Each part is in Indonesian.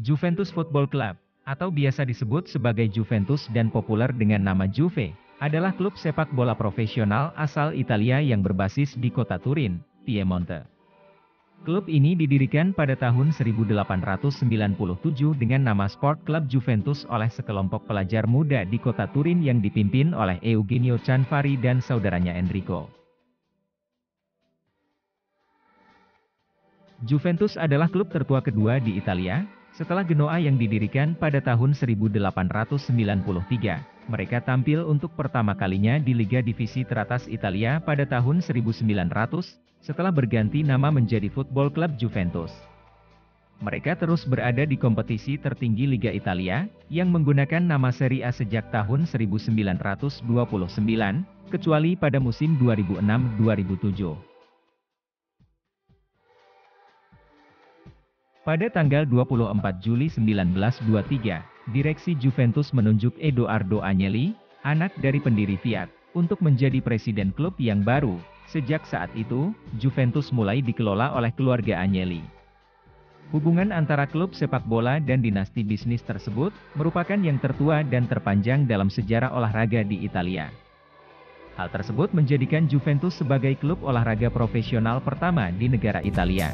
Juventus Football Club, atau biasa disebut sebagai Juventus dan populer dengan nama Juve, adalah klub sepak bola profesional asal Italia yang berbasis di kota Turin, Piemonte. Klub ini didirikan pada tahun 1897 dengan nama Sport Club Juventus oleh sekelompok pelajar muda di kota Turin yang dipimpin oleh Eugenio Cianfari dan saudaranya Enrico. Juventus adalah klub tertua kedua di Italia, setelah Genoa yang didirikan pada tahun 1893. Mereka tampil untuk pertama kalinya di Liga Divisi Teratas Italia pada tahun 1900, setelah berganti nama menjadi Football Club Juventus. Mereka terus berada di kompetisi tertinggi Liga Italia, yang menggunakan nama Serie A sejak tahun 1929, kecuali pada musim 2006-2007. Pada tanggal 24 Juli 1923, direksi Juventus menunjuk Edoardo Agnelli, anak dari pendiri Fiat, untuk menjadi presiden klub yang baru. Sejak saat itu, Juventus mulai dikelola oleh keluarga Agnelli. Hubungan antara klub sepak bola dan dinasti bisnis tersebut, merupakan yang tertua dan terpanjang dalam sejarah olahraga di Italia. Hal tersebut menjadikan Juventus sebagai klub olahraga profesional pertama di negara Italia.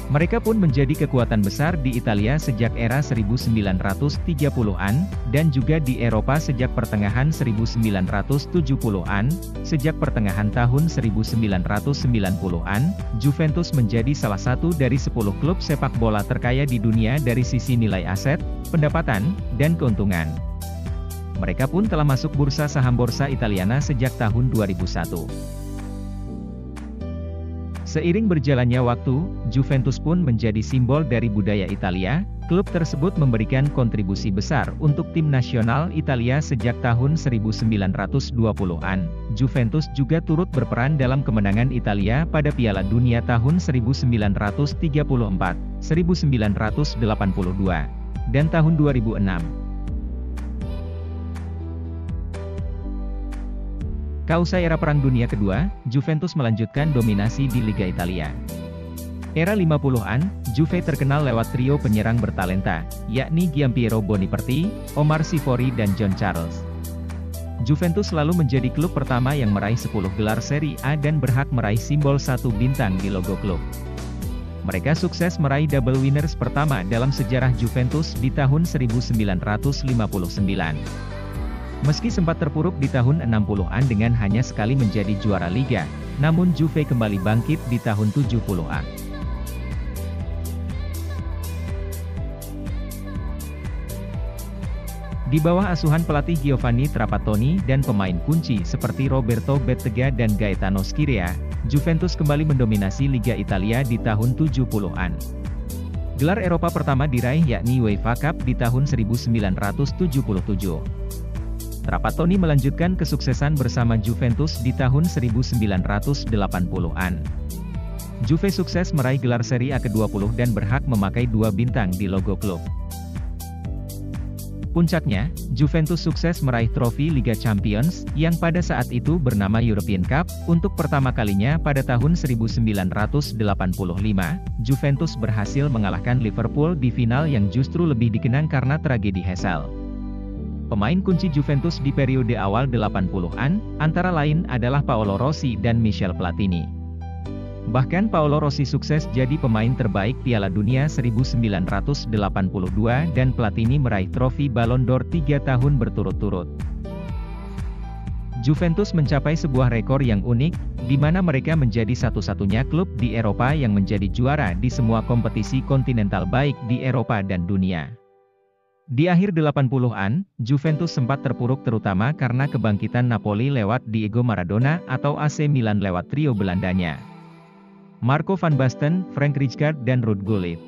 Mereka pun menjadi kekuatan besar di Italia sejak era 1930-an, dan juga di Eropa sejak pertengahan 1970-an. Sejak pertengahan tahun 1990-an, Juventus menjadi salah satu dari 10 klub sepak bola terkaya di dunia dari sisi nilai aset, pendapatan, dan keuntungan. Mereka pun telah masuk bursa saham Borsa Italiana sejak tahun 2001. Seiring berjalannya waktu, Juventus pun menjadi simbol dari budaya Italia. Klub tersebut memberikan kontribusi besar untuk tim nasional Italia sejak tahun 1920-an. Juventus juga turut berperan dalam kemenangan Italia pada Piala Dunia tahun 1934, 1982, dan tahun 2006. Usai era Perang Dunia Kedua, Juventus melanjutkan dominasi di Liga Italia. Era 50-an, Juve terkenal lewat trio penyerang bertalenta, yakni Giampiero Boniperti, Omar Sivori dan John Charles. Juventus selalu menjadi klub pertama yang meraih 10 gelar Serie A dan berhak meraih simbol 1 bintang di logo klub. Mereka sukses meraih double winners pertama dalam sejarah Juventus di tahun 1959. Meski sempat terpuruk di tahun 60-an dengan hanya sekali menjadi juara Liga, namun Juve kembali bangkit di tahun 70-an. Di bawah asuhan pelatih Giovanni Trapattoni dan pemain kunci seperti Roberto Bettega dan Gaetano Scirea, Juventus kembali mendominasi Liga Italia di tahun 70-an. Gelar Eropa pertama diraih yakni UEFA Cup di tahun 1977. Trapattoni melanjutkan kesuksesan bersama Juventus di tahun 1980-an. Juve sukses meraih gelar Serie A ke-20 dan berhak memakai 2 bintang di logo klub. Puncaknya, Juventus sukses meraih trofi Liga Champions, yang pada saat itu bernama European Cup. Untuk pertama kalinya pada tahun 1985, Juventus berhasil mengalahkan Liverpool di final yang justru lebih dikenang karena tragedi Heysel. Pemain kunci Juventus di periode awal 80-an, antara lain adalah Paolo Rossi dan Michel Platini. Bahkan Paolo Rossi sukses jadi pemain terbaik Piala Dunia 1982 dan Platini meraih trofi Ballon d'Or 3 tahun berturut-turut. Juventus mencapai sebuah rekor yang unik, di mana mereka menjadi satu-satunya klub di Eropa yang menjadi juara di semua kompetisi kontinental baik di Eropa dan dunia. Di akhir 80-an, Juventus sempat terpuruk terutama karena kebangkitan Napoli lewat Diego Maradona atau AC Milan lewat trio Belandanya, Marco van Basten, Frank Rijkaard dan Ruud Gullit.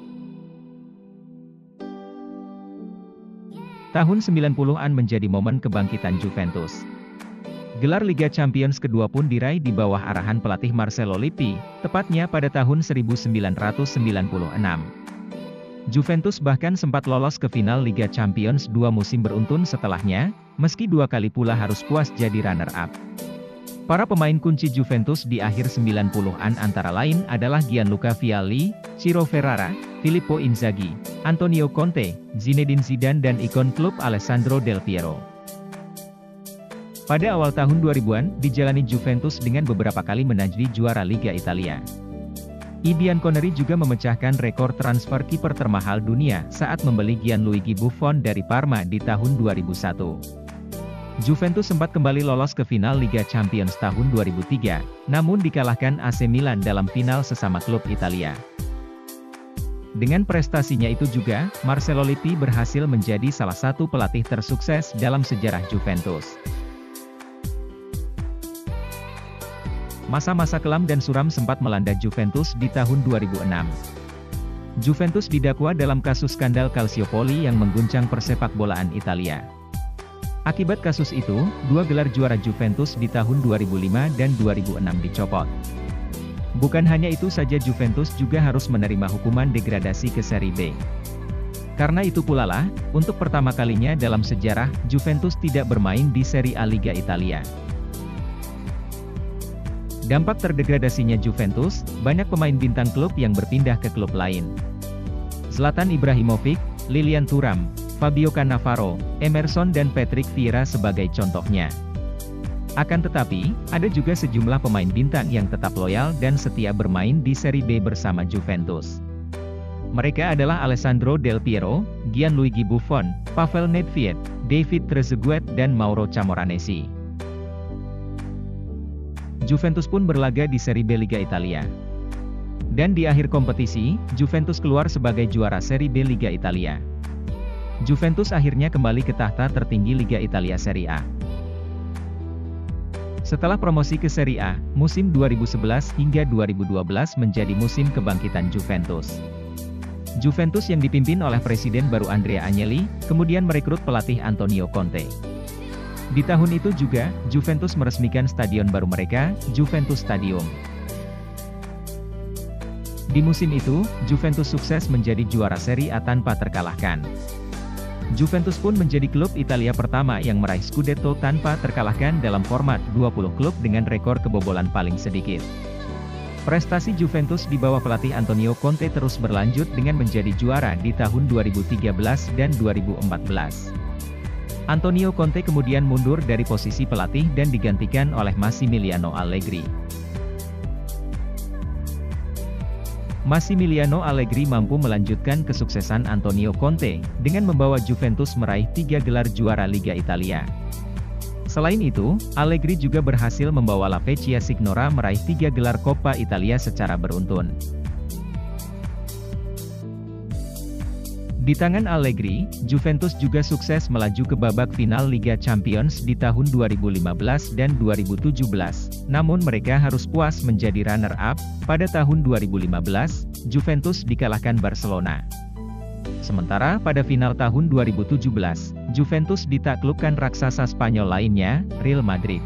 Tahun 90-an menjadi momen kebangkitan Juventus. Gelar Liga Champions kedua pun diraih di bawah arahan pelatih Marcello Lippi, tepatnya pada tahun 1996. Juventus bahkan sempat lolos ke final Liga Champions 2 musim beruntun setelahnya, meski 2 kali pula harus puas jadi runner-up. Para pemain kunci Juventus di akhir 90-an antara lain adalah Gianluca Vialli, Ciro Ferrara, Filippo Inzaghi, Antonio Conte, Zinedine Zidane dan ikon klub Alessandro Del Piero. Pada awal tahun 2000-an, dijalani Juventus dengan beberapa kali menjadi juara Liga Italia. I Bianconeri juga memecahkan rekor transfer kiper termahal dunia saat membeli Gianluigi Buffon dari Parma di tahun 2001. Juventus sempat kembali lolos ke final Liga Champions tahun 2003, namun dikalahkan AC Milan dalam final sesama klub Italia. Dengan prestasinya itu juga, Marcello Lippi berhasil menjadi salah satu pelatih tersukses dalam sejarah Juventus. Masa-masa kelam dan suram sempat melanda Juventus di tahun 2006. Juventus didakwa dalam kasus skandal Calciopoli yang mengguncang persepakbolaan Italia. Akibat kasus itu, 2 gelar juara Juventus di tahun 2005 dan 2006 dicopot. Bukan hanya itu saja, Juventus juga harus menerima hukuman degradasi ke Serie B. Karena itu pula lah, untuk pertama kalinya dalam sejarah, Juventus tidak bermain di Serie A Liga Italia. Dampak terdegradasinya Juventus, banyak pemain bintang klub yang berpindah ke klub lain. Zlatan Ibrahimovic, Lilian Thuram, Fabio Cannavaro, Emerson dan Patrick Vieira sebagai contohnya. Akan tetapi, ada juga sejumlah pemain bintang yang tetap loyal dan setia bermain di Serie B bersama Juventus. Mereka adalah Alessandro Del Piero, Gianluigi Buffon, Pavel Nedved, David Trezeguet dan Mauro Camoranesi. Juventus pun berlaga di Serie B Liga Italia. Dan di akhir kompetisi, Juventus keluar sebagai juara Serie B Liga Italia. Juventus akhirnya kembali ke tahta tertinggi Liga Italia Serie A. Setelah promosi ke Serie A, musim 2011 hingga 2012 menjadi musim kebangkitan Juventus. Juventus yang dipimpin oleh Presiden baru Andrea Agnelli, kemudian merekrut pelatih Antonio Conte. Di tahun itu juga, Juventus meresmikan stadion baru mereka, Juventus Stadium. Di musim itu, Juventus sukses menjadi juara Serie A tanpa terkalahkan. Juventus pun menjadi klub Italia pertama yang meraih Scudetto tanpa terkalahkan dalam format 20 klub dengan rekor kebobolan paling sedikit. Prestasi Juventus di bawah pelatih Antonio Conte terus berlanjut dengan menjadi juara di tahun 2013 dan 2014. Antonio Conte kemudian mundur dari posisi pelatih dan digantikan oleh Massimiliano Allegri. Massimiliano Allegri mampu melanjutkan kesuksesan Antonio Conte, dengan membawa Juventus meraih 3 gelar juara Liga Italia. Selain itu, Allegri juga berhasil membawa La Vecchia Signora meraih 3 gelar Coppa Italia secara beruntun. Di tangan Allegri, Juventus juga sukses melaju ke babak final Liga Champions di tahun 2015 dan 2017, namun mereka harus puas menjadi runner-up. Pada tahun 2015, Juventus dikalahkan Barcelona. Sementara pada final tahun 2017, Juventus ditaklukkan raksasa Spanyol lainnya, Real Madrid.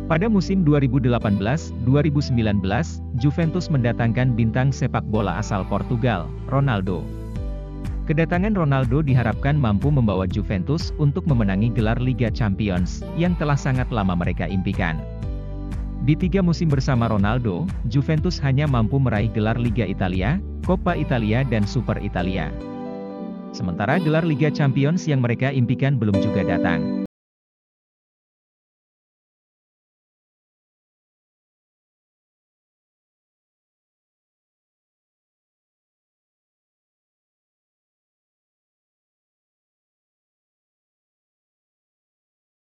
Pada musim 2018-2019, Juventus mendatangkan bintang sepak bola asal Portugal, Ronaldo. Kedatangan Ronaldo diharapkan mampu membawa Juventus untuk memenangi gelar Liga Champions, yang telah sangat lama mereka impikan. Di 3 musim bersama Ronaldo, Juventus hanya mampu meraih gelar Liga Italia, Coppa Italia dan Super Italia. Sementara gelar Liga Champions yang mereka impikan belum juga datang.